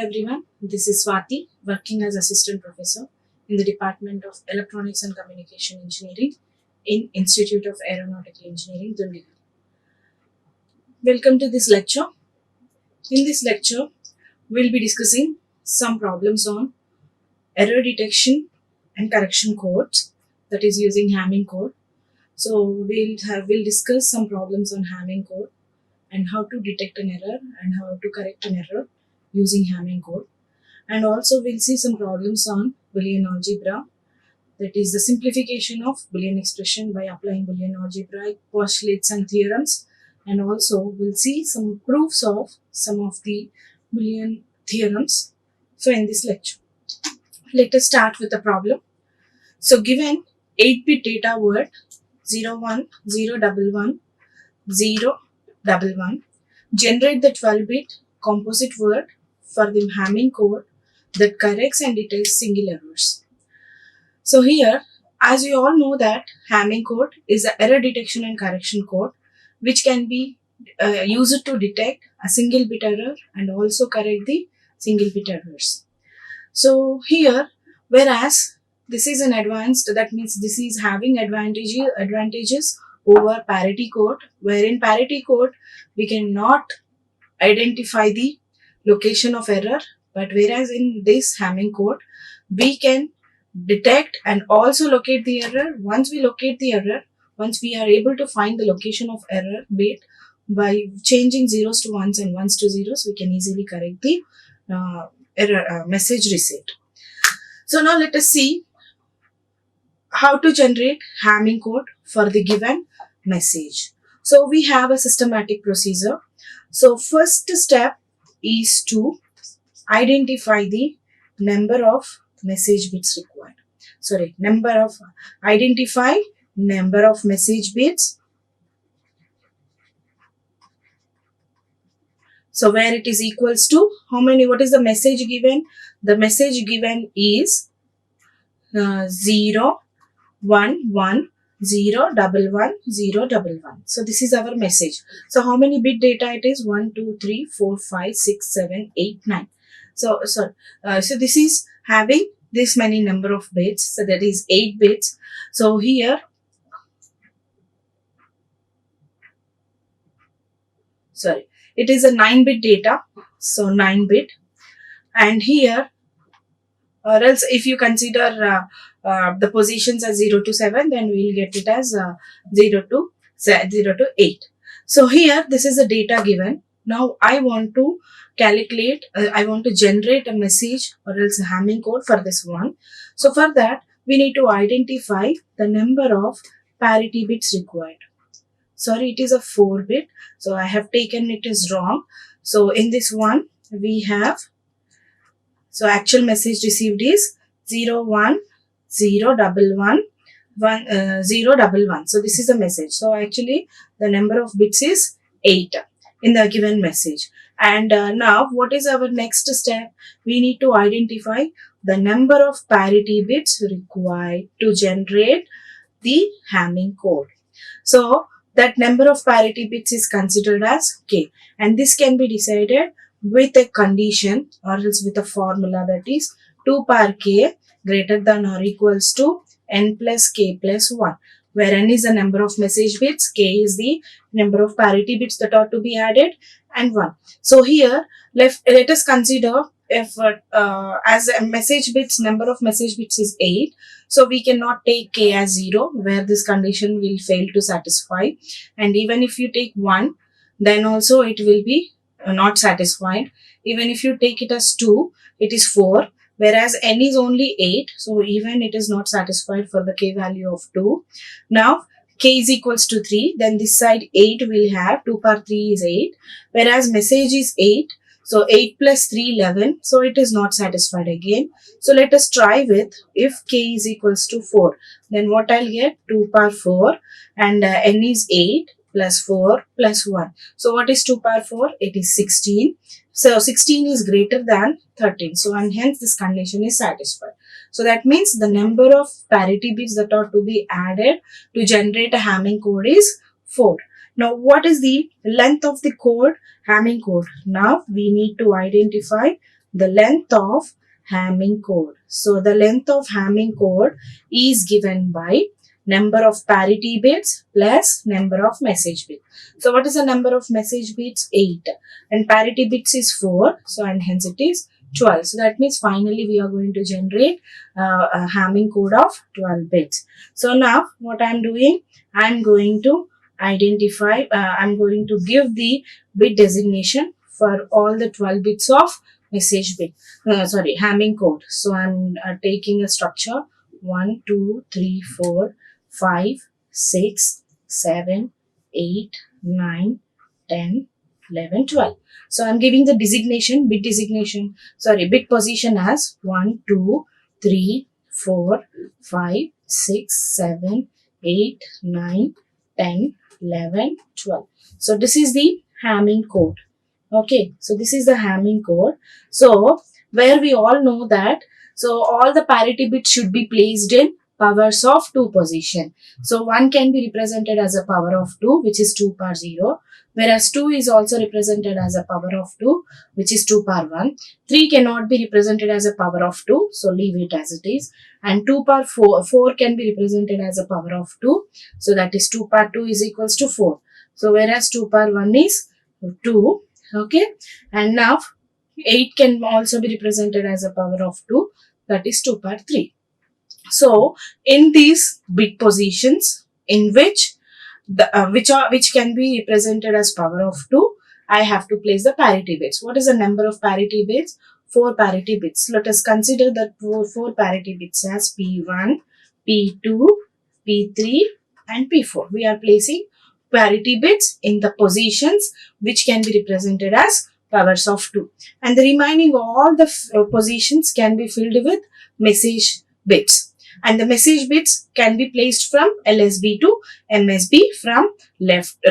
everyone, this is Swathi, working as Assistant Professor in the Department of Electronics and Communication Engineering in Institute of Aeronautical Engineering, Dundigal. Welcome to this lecture. In this lecture, we'll be discussing some problems on error detection and correction codes, that is using Hamming code. So we'll discuss some problems on Hamming code and how to detect an error and how to correct an error using Hamming code. And also we'll see some problems on Boolean Algebra, that is the simplification of Boolean expression by applying Boolean algebraic postulates and theorems. And also we'll see some proofs of some of the Boolean theorems. So in this lecture, let us start with the problem. So given 8-bit data word 01, 011, 011, generate the 12-bit composite word for the Hamming code that corrects and detects single errors. So here, as you all know that Hamming code is an error detection and correction code which can be used to detect a single bit error and also correct the single bit errors. So here, whereas this is an advanced, that means this is having advantages over parity code, where in parity code we cannot identify the location of error, but whereas in this Hamming code we can detect and also locate the error. Once we locate the error, once we are able to find the location of error bit by changing zeros to ones and ones to zeros, we can easily correct the error message receipt. So now let us see how to generate Hamming code for the given message. So we have a systematic procedure. So first step is to identify the number of message bits required. Identify number of message bits. So where it is equals to how many, what is the message given? The message given is 0, 1, 1, 0, 1, 1, 0, 1, 1. So this is our message. So how many bit data it is? 1, 2, 3, 4, 5, 6, 7, 8, 9. So this is having this many number of bits. So that is 8 bits. So here, it is a 9-bit data. So 9-bit. And here, or else if you consider the positions as 0 to 7, then we will get it as 0 to 8. So here, this is the data given. Now I want to calculate, I want to generate a message or else a Hamming code for this one. So for that, we need to identify the number of parity bits required. Sorry, it is a 4-bit. So I have taken it as wrong. So in this one, we have, so actual message received is 0, 1, 0, 1, 1, 0, 1. So this is a message. So actually the number of bits is 8 in the given message. And now what is our next step? We need to identify the number of parity bits required to generate the Hamming code. So that number of parity bits is considered as k, and this can be decided with a condition or else with a formula, that is 2 power k greater than or equals to n plus k plus 1, where n is the number of message bits, k is the number of parity bits that are to be added, and 1. So here let us consider if as a message bits, number of message bits is 8, so we cannot take k as 0, where this condition will fail to satisfy, and even if you take 1, then also it will be not satisfied. Even if you take it as 2, it is 4, whereas n is only 8, so even it is not satisfied for the k value of 2. Now k is equals to 3, then this side 8 will have 2 power 3 is 8, whereas message is 8, so 8 plus 3, 11, so it is not satisfied again. So let us try with, if k is equals to 4, then what I'll get? 2 power 4 and n is 8 plus 4 plus 1. So what is 2 power 4? It is 16. So 16 is greater than 13. So and hence this condition is satisfied. So that means the number of parity bits that are to be added to generate a Hamming code is 4. Now what is the length of the code? Hamming code. Now we need to identify the length of Hamming code. So the length of Hamming code is given by number of parity bits plus number of message bits. So what is the number of message bits? 8. And parity bits is 4. So and hence it is 12. So that means finally we are going to generate a Hamming code of 12 bits. So now what I am doing, I am going to identify, I'm going to give the bit designation for all the 12 bits of message bit, Hamming code. So I'm taking a structure 1, 2, 3, 4, 5, 6, 7, 8, 9, 10, 11, 12. So I'm giving the designation, bit position as 1, 2, 3, 4, 5, 6, 7, 8, 9, 10, 11, 12. So this is the Hamming code. Okay, so this is the Hamming code. So where we all know that, so all the parity bits should be placed in powers of 2 position. So 1 can be represented as a power of 2, which is 2 power 0. Whereas 2 is also represented as a power of 2, which is 2 power 1. 3 cannot be represented as a power of 2, so leave it as it is. And 2 power 4 can be represented as a power of 2, so that is 2 power 2 is equals to 4. So whereas 2 power 1 is 2, okay. And now 8 can also be represented as a power of 2, that is 2 power 3. So in these bit positions in which which can be represented as power of 2, I have to place the parity bits. What is the number of parity bits? 4 parity bits. Let us consider that 4 parity bits as P1, P2, P3 and P4. We are placing parity bits in the positions which can be represented as powers of 2. And the remaining all the positions can be filled with message bits. And the message bits can be placed from LSB to MSB, from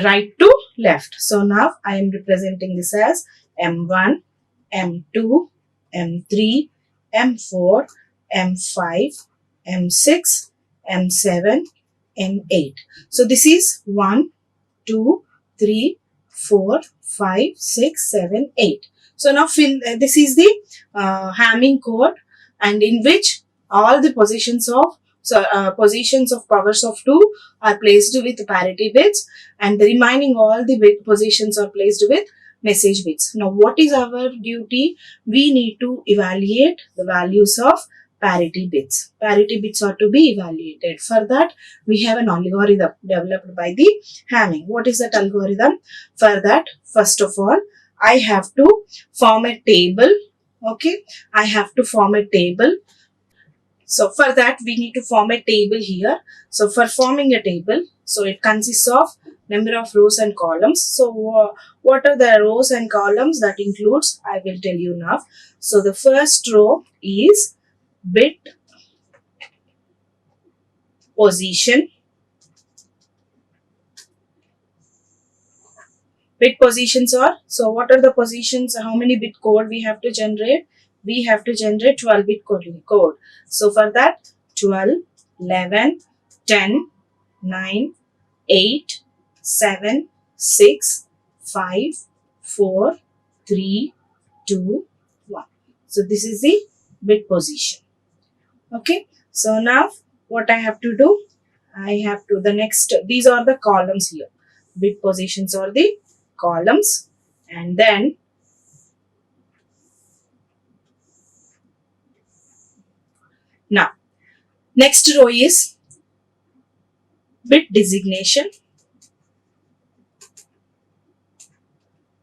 right to left. So now I am representing this as M1, M2, M3, M4, M5, M6, M7, M8. So this is 1, 2, 3, 4, 5, 6, 7, 8. So now this is the Hamming code, and in which all the positions of powers of 2 are placed with parity bits, and the remaining all the bit positions are placed with message bits. Now what is our duty? We need to evaluate the values of parity bits. Parity bits are to be evaluated. For that, we have an algorithm developed by the Hamming. What is that algorithm? For that, first of all, I have to form a table. Okay, I have to form a table. So for that, we need to form a table here. So for forming a table, so it consists of number of rows and columns. So what are the rows and columns? That includes, I will tell you now. So the first row is bit position. Bit positions are, so what are the positions? How many bit code we have to generate? We have to generate 12 bit code. So for that, 12, 11, 10, 9, 8, 7, 6, 5, 4, 3, 2, 1. So this is the bit position. Okay. So now what I have to do? I have to, the next, these are the columns here. Bit positions are the columns, and then now next row is bit designation.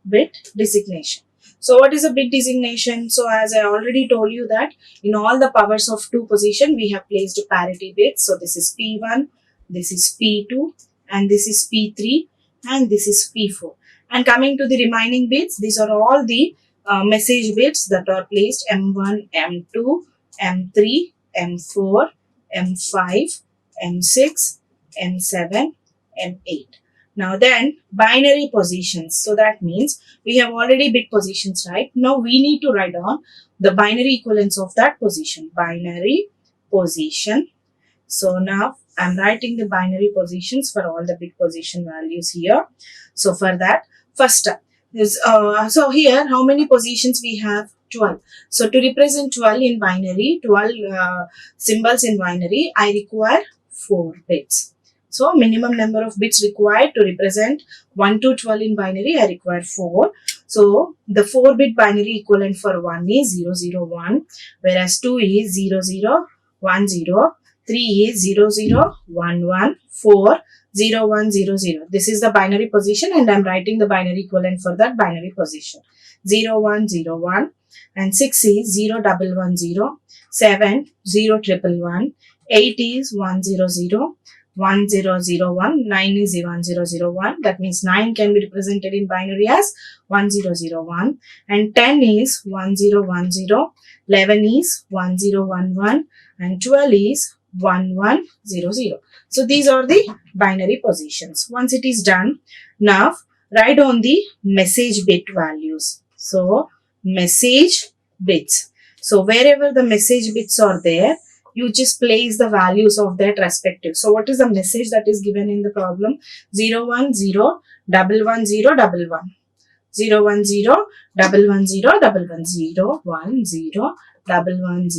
Bit designation. So what is a bit designation? So as I already told you that in all the powers of 2 position, we have placed parity bits. So this is P1, this is P2, and this is P3, and this is P4. And coming to the remaining bits, these are all the message bits that are placed M1, M2, M3, M4, M5, M6, M7, M8. Now then, binary positions. So that means we have already bit positions, right? Now we need to write down the binary equivalence of that position. Binary position. So now I'm writing the binary positions for all the bit position values here. So for that, first is, so here how many positions we have? 12. So to represent 12 in binary, 12 symbols in binary, I require 4 bits. So minimum number of bits required to represent 1 to 12 in binary, I require 4. So the 4-bit binary equivalent for 1 is 001, whereas 2 is 0010, 3 is 0011, 4 0100. This is the binary position, and I am writing the binary equivalent for that binary position. 0101, and 6 is 0110, 7 0111, 8 is 100, 1001, 9 is 1001. That means 9 can be represented in binary as 1001, and 10 is 1010, 11 is 1011, and 12 is 1100. So these are the binary positions. Once it is done, now write on the message bit values. So message bits. So wherever the message bits are there, you just place the values of that respective. So what is the message that is given in the problem? 010 110 111, 010 110 110 110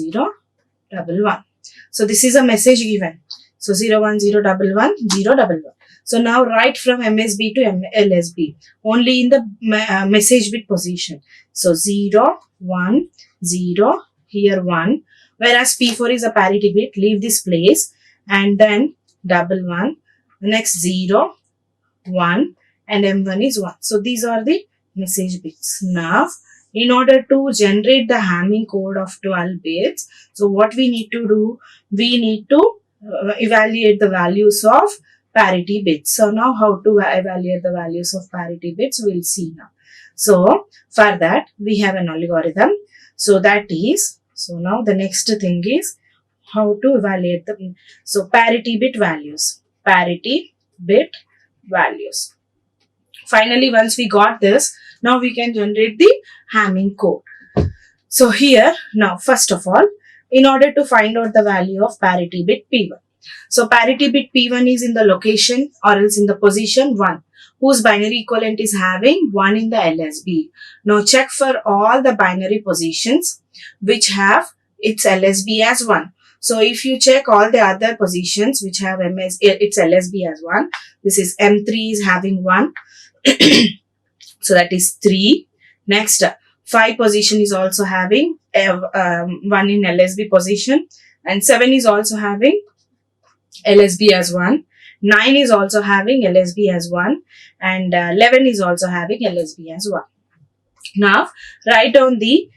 111. So this is a message given. So 010 111. So now write from MSB to LSB only in the message bit position. So 0 1 0, here 1, whereas P4 is a parity bit, leave this place, and then 11, next 0 1, and M1 is 1. So these are the message bits. Now in order to generate the Hamming code of 12 bits, so what we need to do, we need to evaluate the values of parity bits. So now how to evaluate the values of parity bits, we'll see now. So for that we have an algorithm. So that is, so now the next thing is how to evaluate the, so parity bit values, parity bit values. Finally, once we got this, now we can generate the Hamming code. So here, now first of all, in order to find out the value of parity bit P1. So parity bit P1 is in the location or else in the position 1, whose binary equivalent is having 1 in the LSB. Now check for all the binary positions which have its LSB as 1. So if you check all the other positions which have its LSB as 1, this is M3 is having 1. So that is 3. Next, 5 position is also having 1 in LSB position, and 7 is also having LSB as 1. 9 is also having LSB as 1, and 11 is also having LSB as 1. Now write down the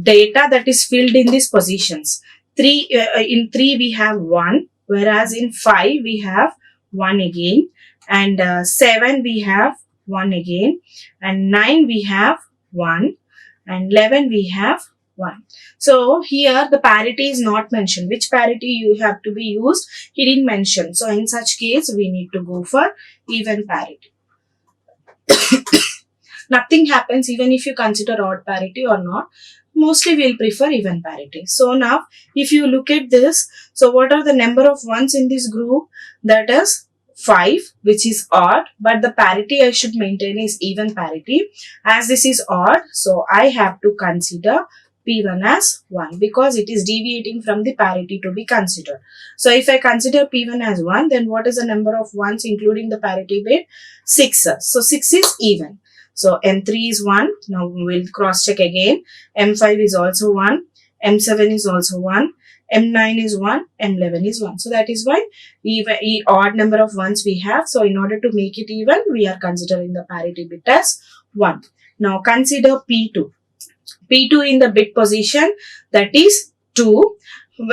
data that is filled in these positions. In 3 we have 1, whereas in 5 we have 1 again, and 7 we have 1 again, and 9 we have 1, and 11 we have 1. So here the parity is not mentioned. Which parity you have to be used, he didn't mention. So in such case we need to go for even parity. Nothing happens even if you consider odd parity or not. Mostly we'll prefer even parity. So now if you look at this, so what are the number of ones in this group? That is 5, which is odd, but the parity I should maintain is even parity. As this is odd, so I have to consider P1 as 1 because it is deviating from the parity to be considered. So if I consider P1 as 1, then what is the number of ones including the parity bit? 6. So 6 is even. So M3 is 1. Now we will cross check again. M5 is also 1. M7 is also 1. M9 is 1, M11 is 1. So that is why even odd number of ones we have. So in order to make it even, we are considering the parity bit as 1. Now consider P2. P2 in the bit position, that is 2.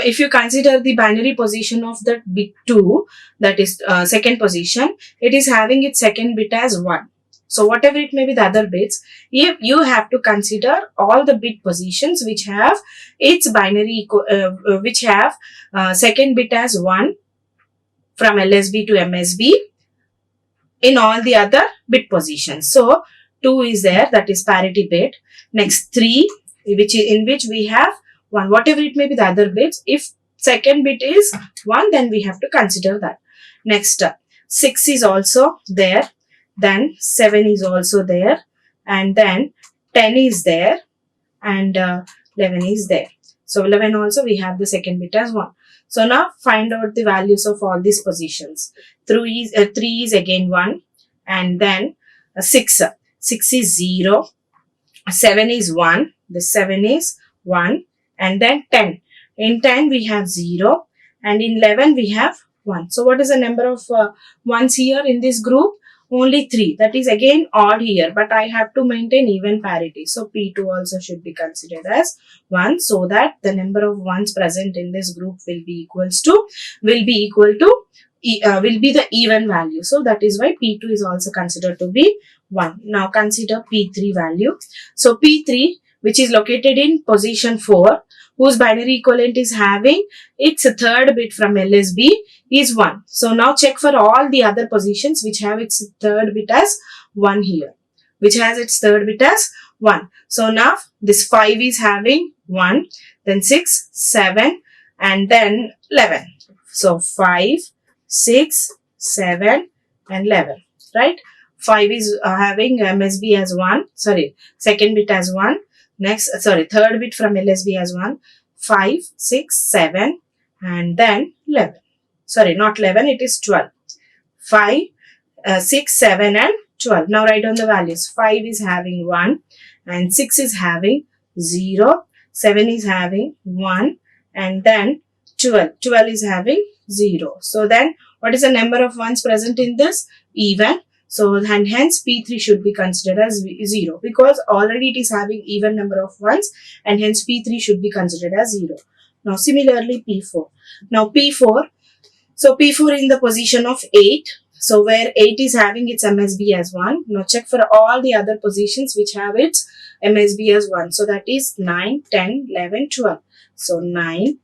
If you consider the binary position of that bit 2, that is second position, it is having its second bit as 1. So whatever it may be the other bits, if you have to consider all the bit positions which have its binary, which have second bit as 1 from LSB to MSB in all the other bit positions. So 2 is there, that is parity bit. Next 3, in which we have 1, whatever it may be the other bits. If second bit is 1, then we have to consider that. Next 6 is also there. Then 7 is also there, and then 10 is there, and 11 is there. So 11 also we have the second bit as 1. So now find out the values of all these positions. 3 is again 1, and then 6. 6 is 0. 7 is 1. The 7 is 1, and then 10. In 10 we have 0, and in 11 we have 1. So what is the number of ones here in this group? Only 3. That is again odd here, but I have to maintain even parity. So P2 also should be considered as 1, so that the number of ones present in this group will be the even value. So that is why P2 is also considered to be 1. Now consider P3 value. So P3, which is located in position 4, whose binary equivalent is having its third bit from LSB, is 1. So now check for all the other positions which have its third bit as 1 here. Which has its third bit as 1. So now this 5 is having 1, then 6, 7, and then 11. So 5, 6, 7, and 11. Right? 5 is having MSB as 1. Sorry, second bit as 1. Third bit from LSB as 1. 5, 6, 7, and then 11. Sorry, not 11, it is 12. 5, 6, 7, and 12. Now write down the values. 5 is having 1, and 6 is having 0. 7 is having 1, and then 12. 12 is having 0. So then, what is the number of ones present in this? Even. So, and hence P3 should be considered as 0, because already it is having even number of ones, and hence P3 should be considered as 0. Now, similarly P4. Now P4, so P4 in the position of 8. So, where 8 is having its MSB as 1. Now, check for all the other positions which have its MSB as 1. So, that is 9, 10, 11, 12. So, 9,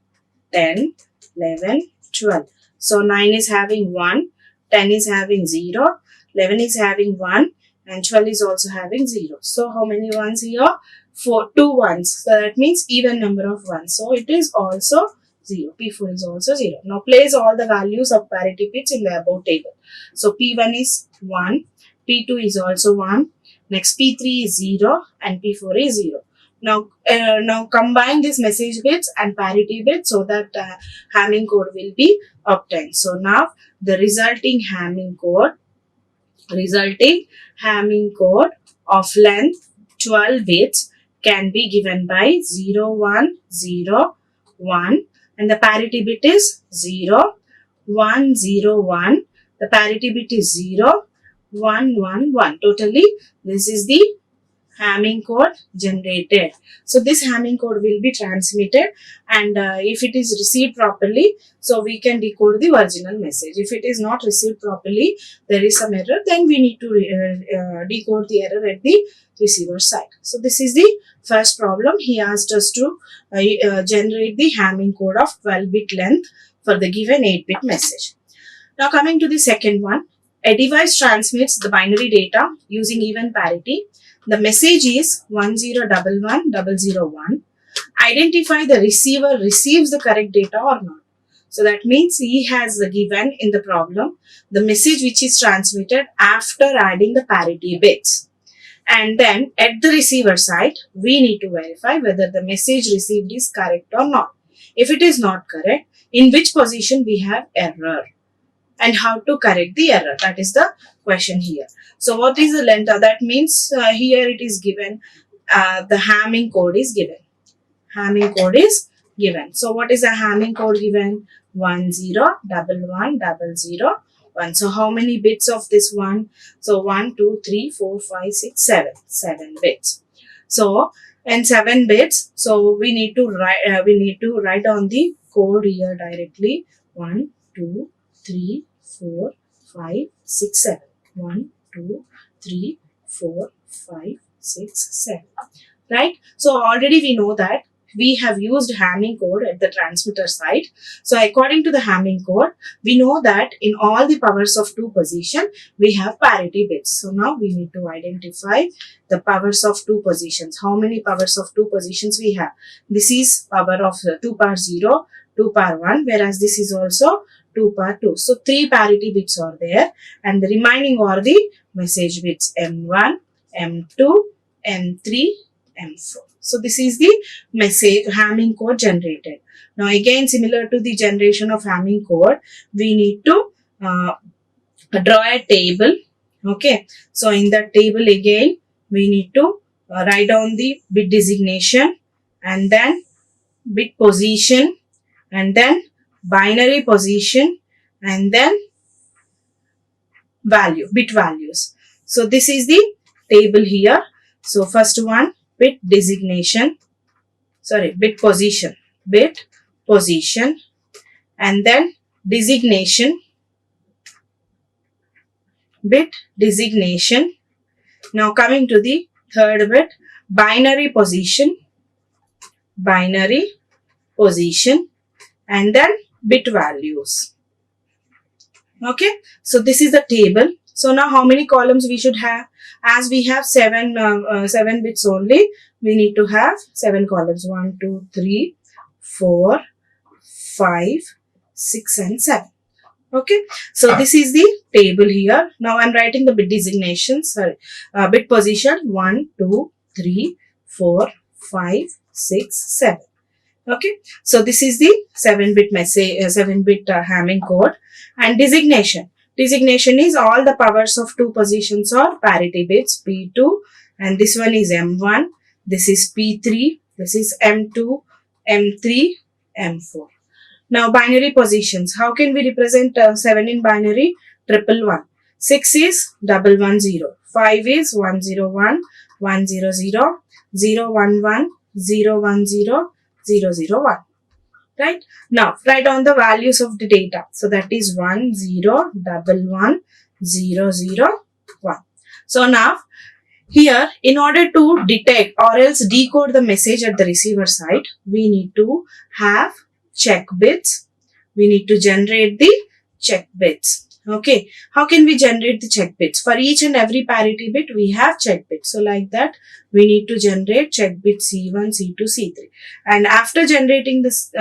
10, 11, 12. So, 9 is having 1, 10 is having 0, 11 is having 1, and 12 is also having 0. So, how many ones here? 2 ones. So, that means even number of ones. So, it is also 0. P4 is also 0. Now, place all the values of parity bits in the above table. So, P1 is 1, P2 is also 1, next P3 is 0, and P4 is 0. Now combine these message bits and parity bits so that Hamming code will be obtained. So, now the resulting Hamming code of length 12 bits can be given by 0, 1, 0, 1, and the parity bit is 0, 1, 0, 1. The parity bit is 0, 1, 1, 1. Totally, this is the Hamming code generated. So, this Hamming code will be transmitted, and if it is received properly, so we can decode the original message. If it is not received properly, there is some error, then we need to decode the error at the receiver side. So, this is the first problem. He asked us to generate the Hamming code of 12-bit length for the given 8-bit message. Now, coming to the second one, a device transmits the binary data using even parity. The message is 1011001. Identify the receiver receives the correct data or not. So that means he has given in the problem the message which is transmitted after adding the parity bits. And then at the receiver side, we need to verify whether the message received is correct or not. If it is not correct, in which position we have error, and how to correct the error. That is the question here. So, what is the length? That means here it is given, the Hamming code is given. Hamming code is given. So, what is the Hamming code given? 10110001. So, how many bits of this one? So, 1, 2, 3, 4, 5, 6, 7. 7 bits. So, and 7 bits. So, we need to write on the code here directly. 1, 2, 3, 4, 5, 6, 7. 1, 2, 3, 4, 5, 6, 7. Right? So, already we know that we have used Hamming code at the transmitter side. So, according to the Hamming code, we know that in all the powers of 2 position, we have parity bits. So, now we need to identify the powers of 2 positions. How many powers of 2 positions we have? This is power of 2 power 0, 2 power 1, whereas this is also 2 power 2. So, 3 parity bits are there, and the remaining are the message bits M1, M2, M3, M4. So this is the message Hamming code generated. Now again, similar to the generation of Hamming code, we need to draw a table. Okay, so in that table again, we need to write down the bit designation, and then bit position, and then binary position, and then bit values. So this is the table here. So first one, bit position, and then designation, bit designation. Now coming to the third bit, binary position, and then bit values. Okay, so this is the table. So now how many columns we should have? As we have 7 bits only, we need to have 7 columns. 1, 2, 3, 4, 5, 6 and 7. Okay, so this is the table here. Now I am writing the bit designations, bit position 1, 2, 3, 4, 5, 6, 7. Okay, so this is the 7-bit Hamming code. And designation. Designation is all the powers of 2 positions or parity bits, P2, and this one is M1, this is P3, this is M2, M3, M4. Now binary positions. How can we represent 7 in binary? 111. 6 is 110. 5 is 101, 100, 011, 010, 001. Right? Now, write down the values of the data. So, that is 1, 0, 11, 0, 0, 1. So, now, here, in order to detect or else decode the message at the receiver side, we need to have check bits. We need to generate the check bits. Okay. How can we generate the check bits? For each and every parity bit, we have check bits. So, like that, we need to generate check bit C1, C2, C3. And after generating this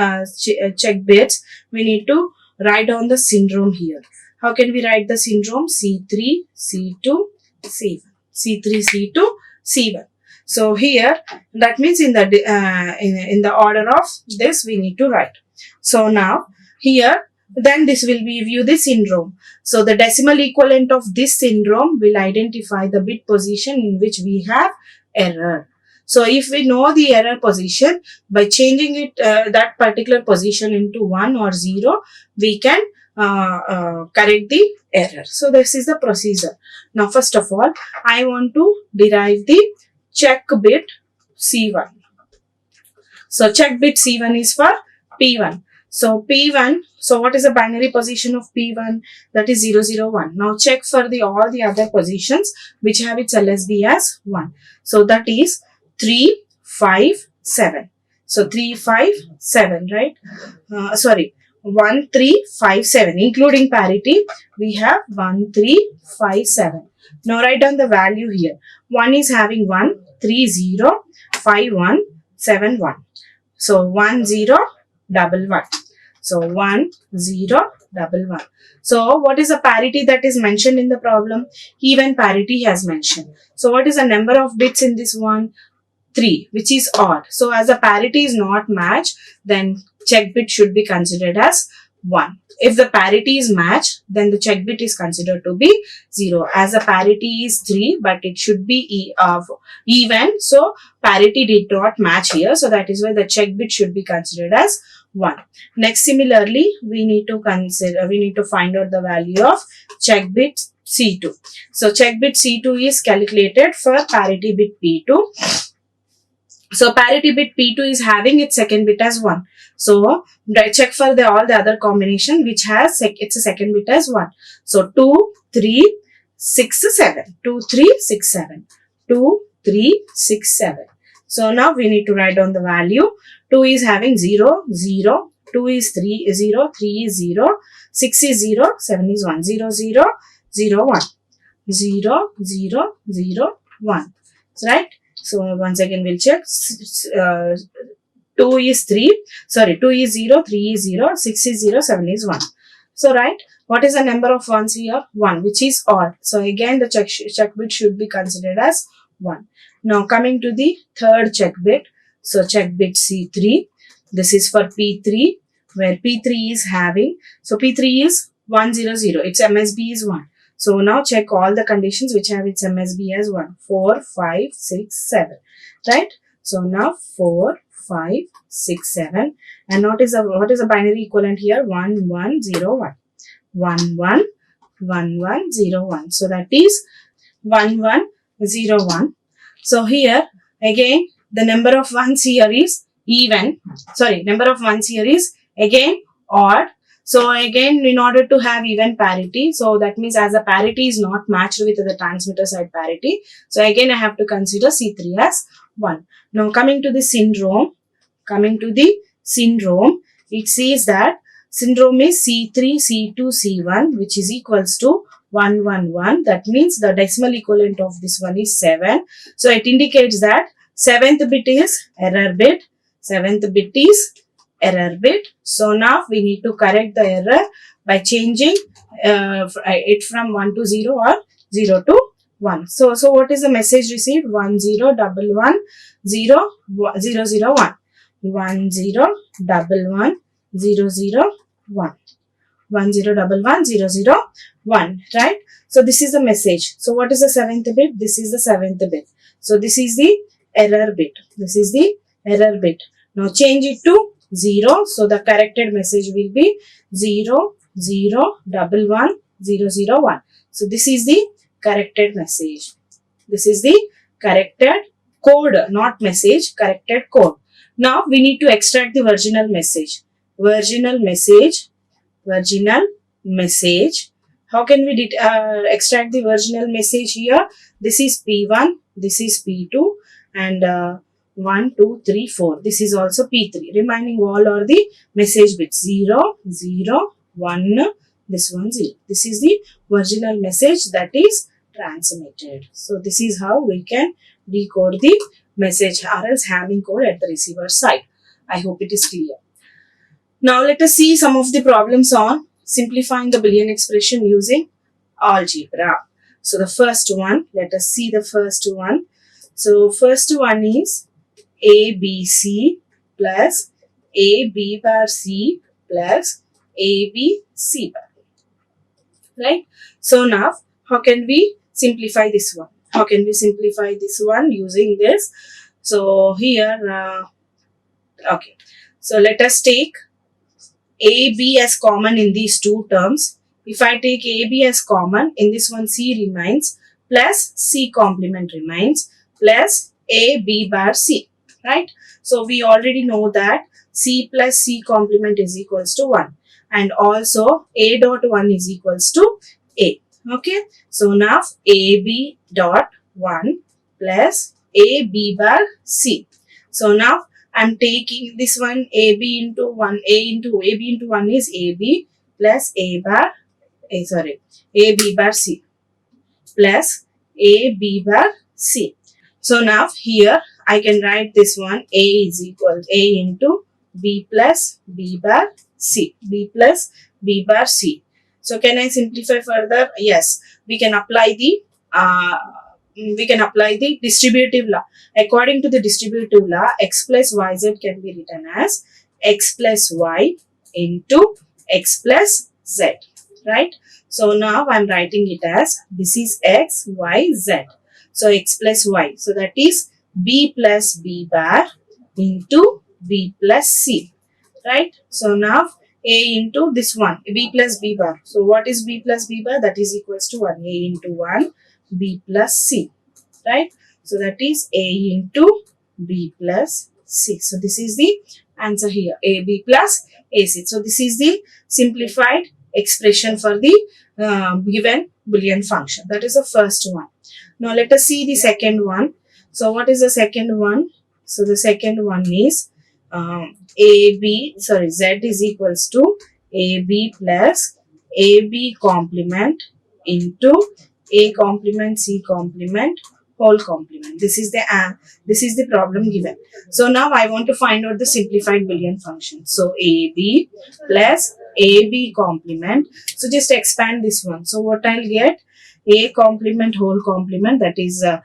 check bits, we need to write down the syndrome here. How can we write the syndrome? C3, C2, C1. C3, C2, C1. So, here, that means in the order of this, we need to write. So, now, here, then this will give you the syndrome. So, the decimal equivalent of this syndrome will identify the bit position in which we have error. So, if we know the error position, by changing it that particular position into 1 or 0, we can correct the error. So, this is the procedure. Now, first of all, I want to derive the check bit C1. So, check bit C1 is for P1. So, P1, so what is the binary position of P1? That is 001. Now, check for all the other positions which have its LSB as 1. So, that is 3, 5, 7. So, 3, 5, 7, right? 1, 3, 5, 7. Including parity, we have 1, 3, 5, 7. Now, write down the value here. 1 is having 1, 3, 0, 5, 1, 7, 1. So, 1, 0, 1, 1. So, 1, 0, 1, 1. So, what is the parity that is mentioned in the problem? Even parity has mentioned. So, what is the number of bits in this one? 3, which is odd. So, as the parity is not matched, then check bit should be considered as 1. If the parity is matched, then the check bit is considered to be 0. As the parity is 3, but it should be even. So, parity did not match here. So, that is why the check bit should be considered as 1. Next, similarly, we need to find out the value of check bit C2. So, check bit C2 is calculated for parity bit P2. So, parity bit P2 is having its second bit as 1. So, check for all the other combination which has its second bit as 1. So, 2, 3, 6, 7. 2, 3, 6, 7. 2, 3, 6, 7. So, now we need to write down the value. 2 is having 0, 0. 2 is 3, 0. 3 is 0. 6 is 0. 7 is 1. 0, 0, 0, 1. 0, 0, 0, 1. Right? So, once again we'll check. 2 is 3. Sorry, 2 is 0. 3 is 0. 6 is 0. 7 is 1. So, right. What is the number of ones here? 1, which is odd. So, again the check bit should be considered as 1. Now coming to the third check bit. So check bit C3. This is for P3, where P3 is having, so P3 is 100, its MSB is 1. So now check all the conditions which have its MSB as 1. 4, 5, 6, 7. Right? So now 4, 5, 6, 7. And what is the binary equivalent here? 1, 1, 0, 1. 1, 1, 1, 1, 0, 1. So that is 1, 1, 0, 1. So here again the number of ones here is even. Sorry, number of ones here is again odd. So again, in order to have even parity, so that means as the parity is not matched with the transmitter side parity, so again I have to consider C3 as 1. Now coming to the syndrome, it says that syndrome is C3, C2, C1, which is equals to 1, 1, 1. That means the decimal equivalent of this one is 7. So it indicates that 7th bit is error bit. 7th bit is error bit. So now we need to correct the error by changing it from 1 to 0 or 0 to 1. So what is the message received? 1011 0 0 0 1. 1011 0 0 1. 1011 0 0 1. Right? So this is the message. So what is the 7th bit? This is the 7th bit. So this is the error bit. This is the error bit. Now change it to 0. So the corrected message will be 0 0 11 0 0 1. So this is the corrected message. This is the corrected code, not message, corrected code. Now we need to extract the virginal message. Virginal message. How can we extract the virginal message here? This is P1, this is P2, and 1, 2, 3, 4. This is also P3. Remaining all are the message bits. 0, 0, 1, this one 0. This is the virginal message that is transmitted. So this is how we can decode the message or else Hamming code at the receiver side. I hope it is clear. Now let us see some of the problems on simplifying the Boolean expression using algebra. So the first one, let us see the first one. So first one is ABC plus AB bar C plus ABC bar. Right? So now how can we simplify this one? How can we simplify this one using this? So here, okay. So let us take AB as common in these two terms. If I take AB as common, in this one C remains plus C complement remains plus AB bar C. Right? So we already know that C plus C complement is equals to 1. And also A dot 1 is equals to A. Okay. So now AB dot 1 plus AB bar C. So now I'm taking this one AB into 1, AB into 1 is AB plus AB bar C plus AB bar C. So now here I can write this one A is equal to A into B plus B bar C. B plus B bar C. So can I simplify further? Yes, we can apply the distributive law. According to the distributive law, x plus yz can be written as x plus y into x plus z. Right? So now I am writing it as this is x, y, z. So x plus y. So that is b plus b bar into b plus c. Right? So now a into this one, b plus b bar. So what is b plus b bar? That is equals to 1. A into 1, b plus c. Right? So that is a into b plus c. So this is the answer here. A, b plus a, c. So this is the simplified expression for the given Boolean function. That is the first one. Now let us see the second one. So what is the second one? So the second one is z is equals to AB plus AB complement into A complement C complement whole complement. This is the problem given. So now I want to find out the simplified Boolean function. So AB plus AB complement. So just expand this one. So what I'll get? A complement whole complement, that is A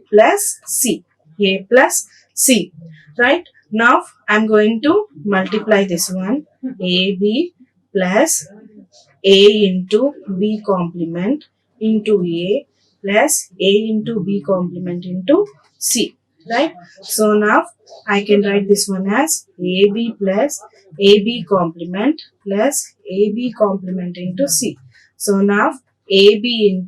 plus C. A plus C. Right? Now I'm going to multiply this one. AB plus A into B complement into A plus A into B complement into C. Right? So now I can write this one as AB plus AB complement plus AB complement into C. So now AB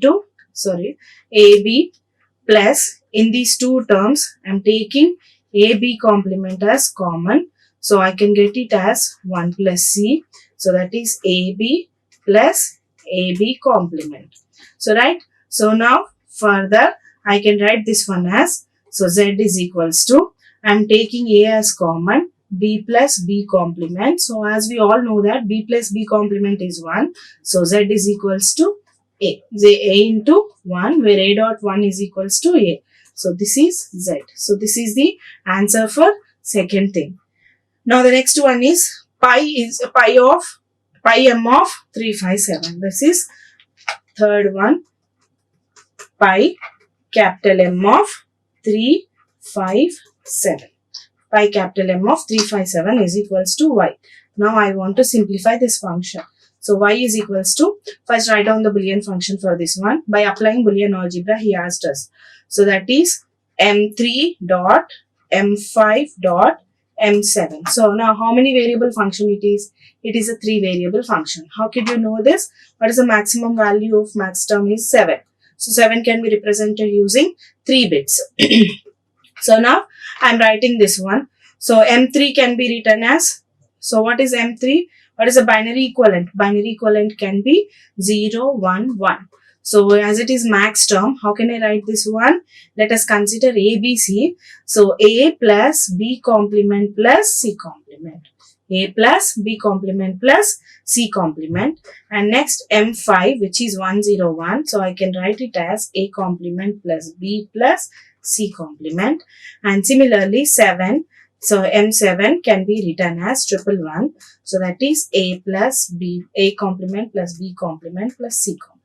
plus, in these two terms I am taking AB complement as common. So I can get it as 1 plus C. So that is AB plus AB complement. So right. So now further I can write this one as, so Z is equals to, I am taking A as common, B plus B complement. So as we all know that B plus B complement is 1. So Z is equals to A. A into 1, where A dot 1 is equals to A. So this is Z. So this is the answer for second thing. Now the next one is pi m of 357. This is third one. Pi capital M of 357. Pi capital M of 357 is equals to y. Now I want to simplify this function. So y is equals to, first write down the Boolean function for this one. By applying Boolean algebra, he asked us. So that is m3 dot m5 dot m7. So now how many variable function it is? It is a 3 variable function. How could you know this? What is the maximum value of max term is 7. So 7 can be represented using 3 bits. So now I am writing this one. So M3 can be written as, so what is M3? What is a binary equivalent? Binary equivalent can be 0, 1, 1. So as it is max term, how can I write this one? Let us consider ABC. So A plus B complement plus C complement. A plus B complement plus C complement. And next M5, which is 101. So I can write it as A complement plus B plus C complement. And similarly 7. So M7 can be written as 111. So that is A plus B, A complement plus B complement plus C complement.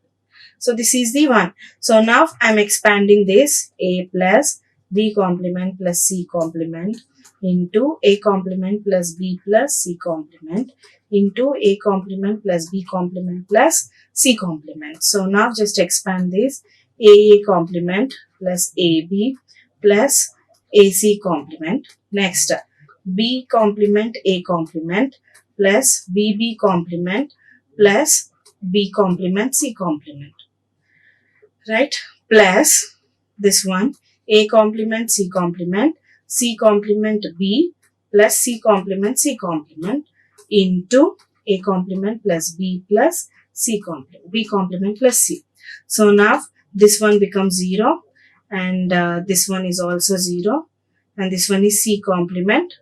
So this is the one. So now I am expanding this A plus B complement plus C complement into A complement plus B plus C complement into A complement plus B complement plus C complement. So now just expand this A complement plus AB plus AC complement. Next, B complement A complement plus BB complement plus B complement C complement. Right? Plus this one, A complement C complement, C complement B plus C complement C complement into A complement plus B plus C complement, B complement plus C. So now this one becomes 0 and this one is also 0 and this one is C complement.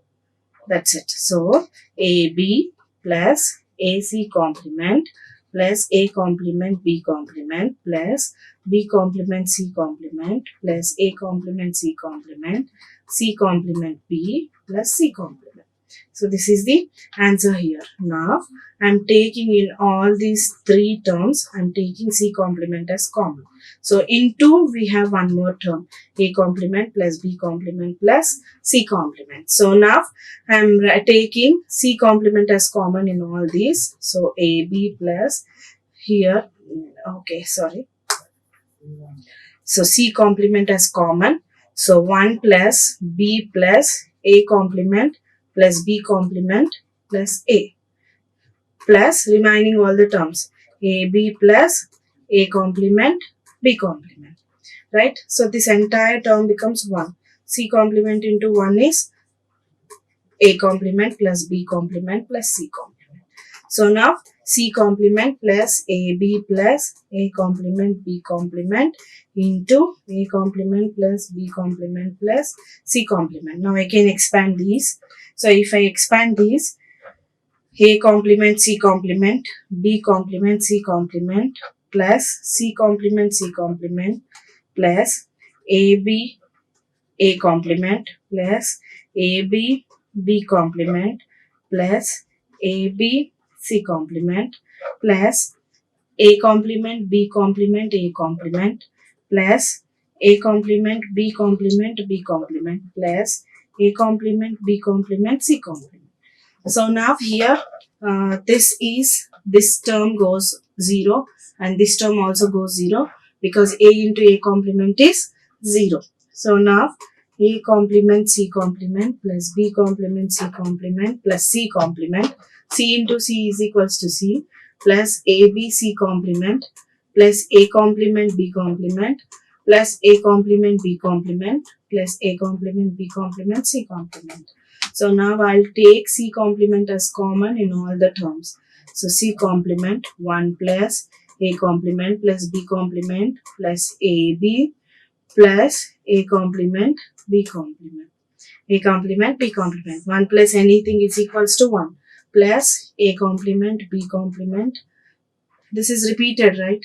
That's it. So AB plus AC complement plus A complement B complement plus B complement C complement plus A complement C complement, C complement B plus C complement. So this is the answer here. Now I am taking in all these 3 terms, I am taking C complement as common. So in 2 we have one more term, A complement plus B complement plus C complement. So now I am taking C complement as common in all these. So AB plus here, okay, sorry. So C complement as common. So 1 plus B plus A complement plus B complement plus A plus remaining all the terms AB plus A complement B complement. Right? So this entire term becomes 1. C complement into 1 is A complement plus B complement plus C complement. So now C complement plus AB plus A complement B complement into A complement plus B complement plus C complement. Now I can expand these. So if I expand these, A complement C complement, B complement C complement plus C complement C complement plus AB A complement plus AB B complement plus AB C complement plus A complement B complement A complement plus A complement B complement B complement plus A complement B complement C complement. So now here this term goes 0 and this term also goes 0 because A into A complement is 0. So now A complement C complement plus B complement C complement plus C complement. C into C is equals to C plus ABC complement plus A complement B complement plus A complement B complement plus A complement B complement C complement. So now I'll take C complement as common in all the terms. So C complement 1 plus A complement plus B complement plus AB plus A complement B complement. A complement B complement. 1 plus anything is equals to 1 plus A complement B complement. This is repeated, right?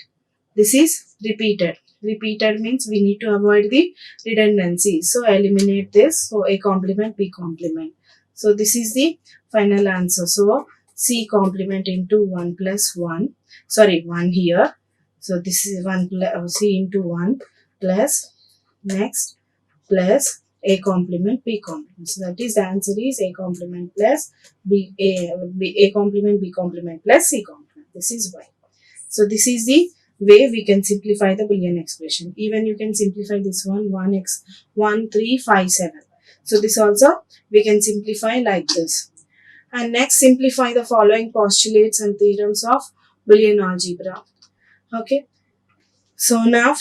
This is repeated. Repeated means we need to avoid the redundancy. So eliminate this. So A complement B complement. So this is the final answer. So C complement into 1 plus 1. Sorry, 1 here. So this is 1 plus C into 1 plus next plus A complement B complement. So that is the answer is A complement plus A complement B complement plus C complement. This is Y. So this is the way we can simplify the Boolean expression. Even you can simplify this one 1x 1 3 5 7. So this also we can simplify like this. And next simplify the following postulates and theorems of Boolean algebra. Okay. So now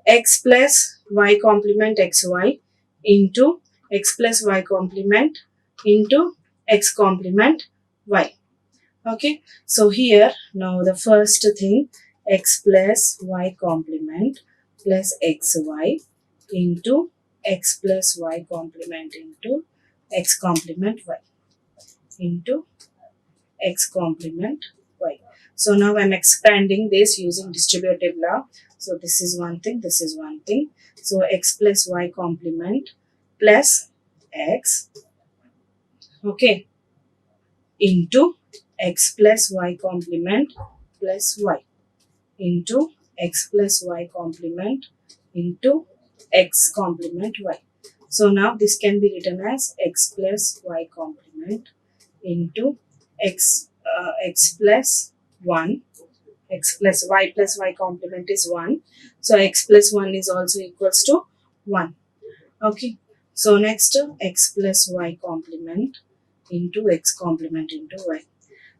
x plus y complement xy into x plus y complement into x complement y. Okay, so here now the first thing x plus y complement plus xy into x plus y complement into x complement y into x complement y. So now I'm expanding this using distributive law. So this is one thing, this is one thing. So x plus y complement plus x, okay, into x plus y complement plus y into x plus y complement into x complement y. So now this can be written as x plus y complement into x plus 1, x plus y complement is 1. So x plus 1 is also equals to 1. Okay. So next x plus y complement into x complement into y.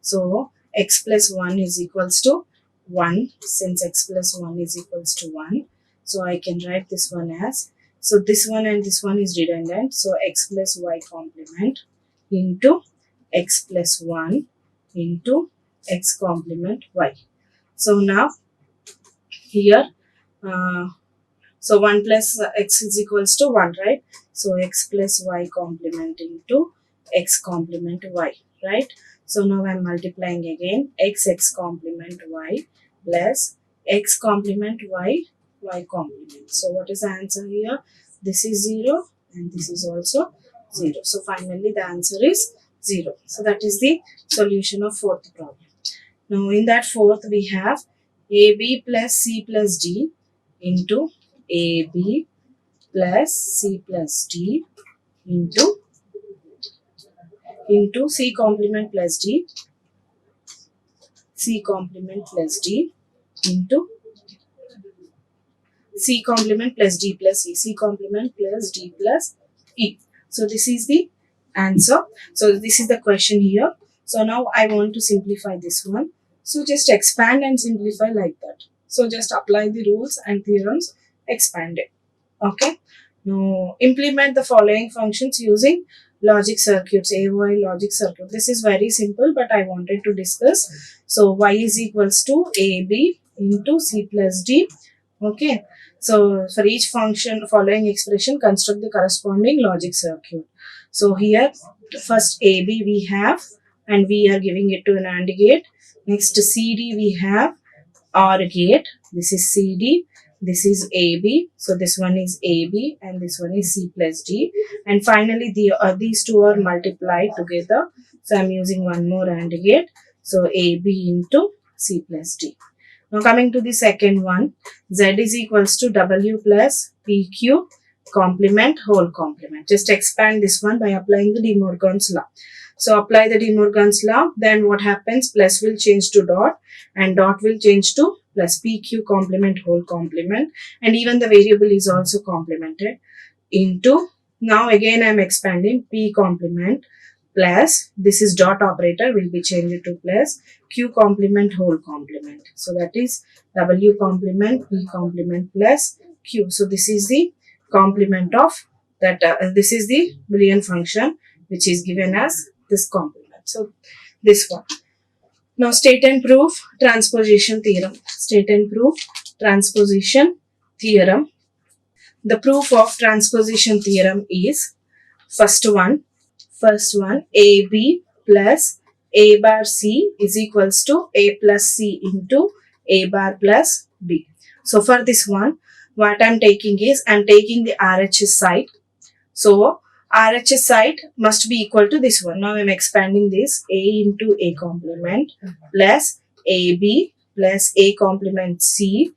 So x plus 1 is equals to 1. Since x plus 1 is equals to 1, so I can write this one as, so this one and this one is redundant. So x plus y complement into x plus 1 into x complement y. So now here, so 1 plus x is equals to 1, right? So x plus y complement into x complement y, right? So now I'm multiplying again x complement y plus x complement y complement. So what is the answer here? This is 0 and this is also 0. So finally the answer is 0. So that is the solution of fourth problem. Now in that fourth we have AB plus C plus D into AB plus C plus D into C complement plus D, C complement plus D into C complement plus D plus E, C complement plus D plus E. So this is the answer. So this is the question here. So now I want to simplify this one. So just expand and simplify like that. So just apply the rules and theorems, expand it. Okay. Now implement the following functions using logic circuits, AOI logic circuit. This is very simple, but I wanted to discuss. So y is equals to AB into C plus D. Okay. So for each function following expression, construct the corresponding logic circuit. So here first AB we have and we are giving it to an AND gate. Next CD we have OR gate. This is CD. This is AB. So this one is AB and this one is C plus D. And finally these two are multiplied together. So I'm using one more AND gate. So AB into C plus D. Now coming to the second one, Z is equals to W plus PQ complement whole complement. Just expand this one by applying the De Morgan's law. So apply the De Morgan's law, then what happens? Plus will change to dot and dot will change to plus PQ complement whole complement, and even the variable is also complemented into, now again I am expanding P complement plus, this is dot operator will be changed to plus Q complement whole complement. So that is W complement P complement plus Q. So this is the complement of that, this is the Boolean function which is given as this complement. So this one. Now state and prove transposition theorem. State and prove transposition theorem. The proof of transposition theorem is first one AB plus A bar C is equals to A plus C into A bar plus B. So for this one, what I'm taking is, I'm taking the RHS side. So RHS side must be equal to this one. Now I'm expanding this A into A complement plus AB plus A complement C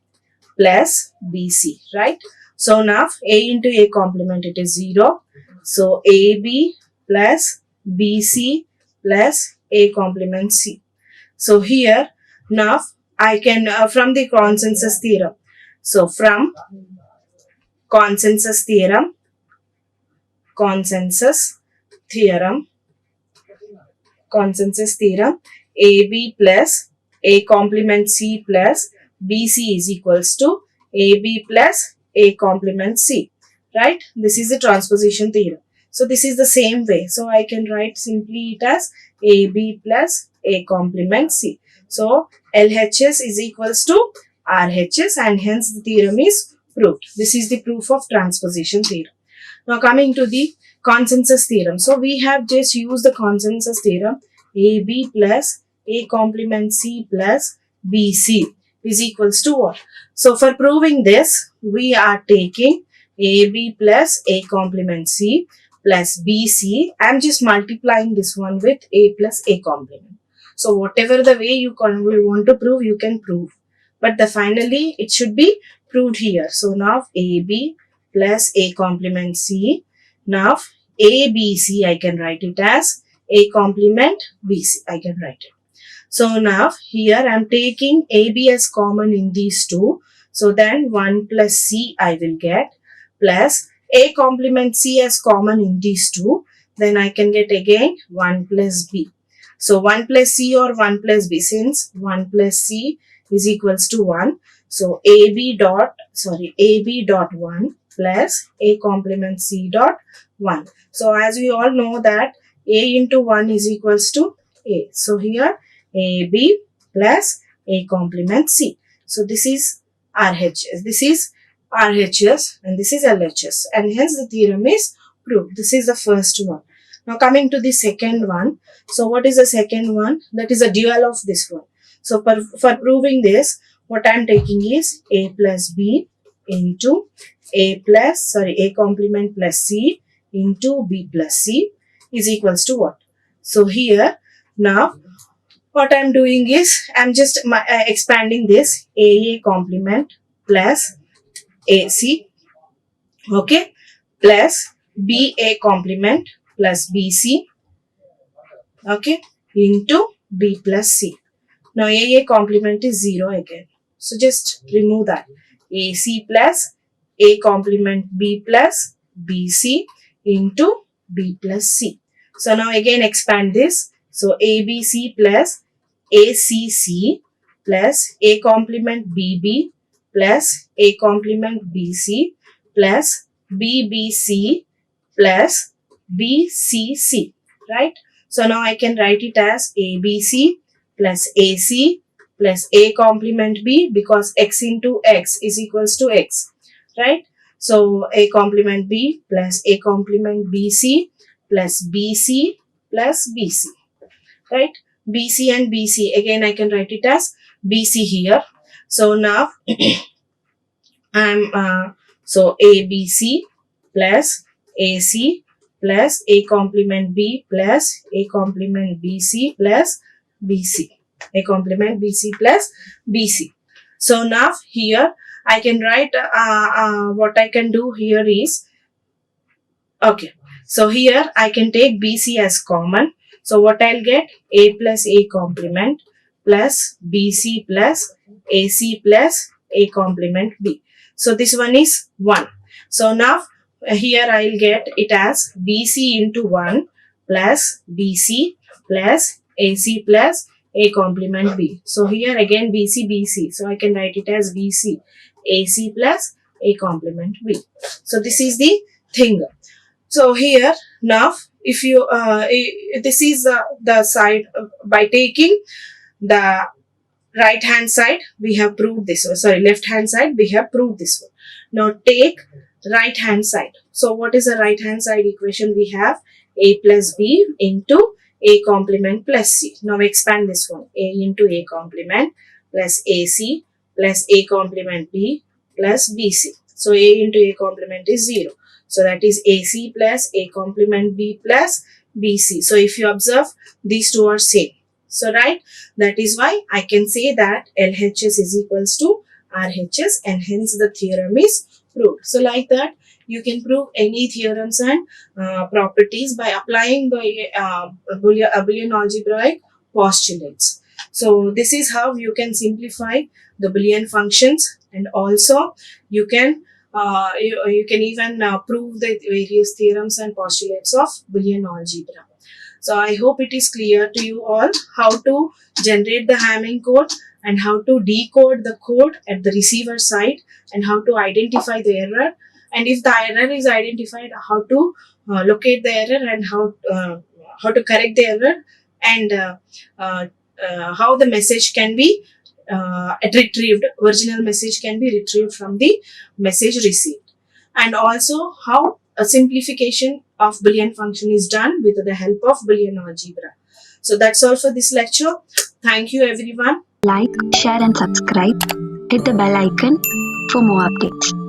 plus BC, right? So now A into A complement, it is 0. So AB plus BC plus A complement C. So here now I can from the consensus theorem. So from consensus theorem AB plus A complement C plus BC is equals to AB plus A complement C, right? This is the transposition theorem. So this is the same way. So I can write simply it as AB plus A complement C. So LHS is equals to RHS, and hence the theorem is proved. This is the proof of transposition theorem. Now coming to the consensus theorem. So we have just used the consensus theorem, AB plus A complement C plus BC is equals to what? So for proving this, we are taking AB plus A complement C plus BC. I am just multiplying this one with A plus A complement. So whatever the way you will want to prove, you can prove. But finally it should be proved here. So now AB plus A complement C. Now ABC I can write it as A complement BC. I can write it. So now here I am taking AB as common in these two. So then 1 plus C I will get plus A complement C as common in these two. Then I can get again 1 plus B. So 1 plus C or 1 plus B, since 1 plus C is equals to 1. So AB dot 1 plus A complement C dot 1. So as we all know that A into 1 is equals to A. So here AB plus A complement C. So this is RHS. This is RHS and this is LHS, and hence the theorem is proved. This is the first one. Now coming to the second one. So what is the second one? That is a dual of this one. So for proving this, what I am taking is A plus B into A complement plus C into B plus C is equals to what? So here now what I am doing is, I am just expanding this AA complement plus AC, okay, plus BA complement plus BC, okay, into B plus C. Now AA complement is 0 again. So just remove that. AC plus A complement B plus BC into B plus C. So now again expand this. So ABC plus ACC plus A complement BB plus A complement BC plus BBC plus BCC, right? So now I can write it as ABC plus AC plus A complement B, because X into X is equals to X, right? So A complement B plus A complement BC plus BC plus BC, right? BC and BC, again I can write it as BC here. So now so ABC plus AC plus A complement B plus A complement BC plus BC. A complement BC plus BC. So now here I can write what I can do here is, okay, so here I can take BC as common. So what I'll get, A plus A complement plus BC plus AC plus A complement B. So this one is 1. So now here I'll get it as BC into 1 plus BC plus AC plus A complement B. So here again BC BC. So I can write it as BC AC plus A complement B. So this is the thing. So here now, if you this is the side, by taking the right hand side we have proved this one. Sorry, left hand side we have proved this one. Now take right hand side. So what is the right hand side equation? We have A plus B into A complement plus C. Now expand this one. A into A complement plus AC plus A complement B plus BC. So A into A complement is 0. So that is AC plus A complement B plus BC. So if you observe, these two are same. So right, that is why I can say that LHS is equals to RHS, and hence the theorem is proved. So like that, you can prove any theorems and properties by applying the Boolean algebraic postulates. So this is how you can simplify the Boolean functions, and also you can you can even prove the various theorems and postulates of Boolean algebra. So I hope it is clear to you all how to generate the Hamming code and how to decode the code at the receiver side, and how to identify the error, and if the error is identified, how to locate the error, and how to correct the error, and how the message can be retrieved, original message can be retrieved from the message received, and also how a simplification of Boolean function is done with the help of Boolean algebra. So that's all for this lecture. Thank you everyone. Like, share and subscribe. Hit the bell icon for more updates.